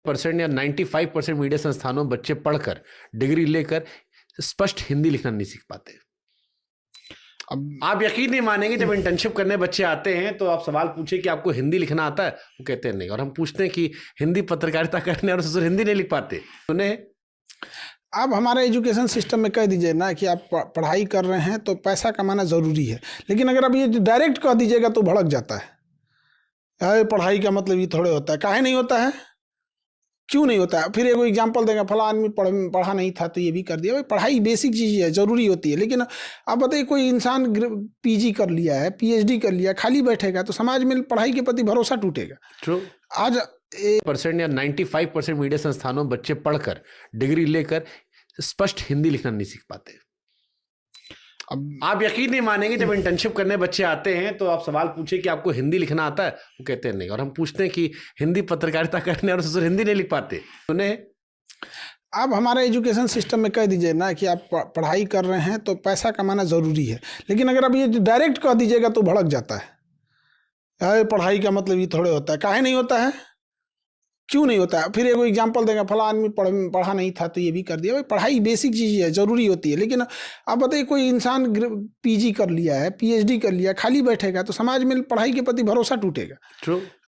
% या 95% मीडिया संस्थानों में बच्चे पढ़कर डिग्री लेकर स्पष्ट हिंदी लिखना नहीं सीख पाते। अब आप यकीन नहीं मानेंगे, जब इंटर्नशिप करने बच्चे आते हैं तो आप सवाल पूछे कि आपको हिंदी लिखना आता है, वो कहते हैं नहीं। और हम पूछते हैं कि हिंदी पत्रकारिता करने और ससुर हिंदी नहीं लिख पाते। उन्हें आप हमारे एजुकेशन सिस्टम में कह दीजिए ना कि आप पढ़ाई कर रहे हैं तो पैसा कमाना ज़रूरी है, लेकिन अगर आप ये डायरेक्ट कह दीजिएगा तो भड़क जाता है। अरे पढ़ाई का मतलब ये थोड़े होता है, काहे नहीं होता है, क्यों नहीं होता है? फिर एगो एग्जाम्पल देगा, फला आदमी पढ़ा नहीं था तो ये भी कर दिया। भाई पढ़ाई बेसिक चीज़ है, ज़रूरी होती है, लेकिन आप बताइए कोई इंसान PG कर लिया है, PhD कर लिया, खाली बैठेगा तो समाज में पढ़ाई के प्रति भरोसा टूटेगा। ट्रू। आज % या 95% मीडिया संस्थानों में बच्चे पढ़कर डिग्री लेकर स्पष्ट हिंदी लिखना नहीं सीख पाते। अब आप यकीन नहीं मानेंगे, जब इंटर्नशिप करने बच्चे आते हैं तो आप सवाल पूछे कि आपको हिंदी लिखना आता है, वो कहते हैं नहीं। और हम पूछते हैं कि हिंदी पत्रकारिता करने और ससुर हिंदी नहीं लिख पाते। उन्हें आप हमारे एजुकेशन सिस्टम में कह दीजिए ना कि आप पढ़ाई कर रहे हैं तो पैसा कमाना ज़रूरी है, लेकिन अगर आप ये डायरेक्ट कह दीजिएगा तो भड़क जाता है। अरे पढ़ाई का मतलब ये थोड़े होता है, काहे नहीं होता है, क्यों नहीं होता है? फिर एगो एग्जाम्पल देगा, फला आदमी पढ़ा नहीं था तो ये भी कर दिया। भाई पढ़ाई बेसिक चीज़ है, ज़रूरी होती है, लेकिन आप बताइए कोई इंसान PG कर लिया है, PhD कर लिया, खाली बैठेगा तो समाज में पढ़ाई के प्रति भरोसा टूटेगा। ट्रू।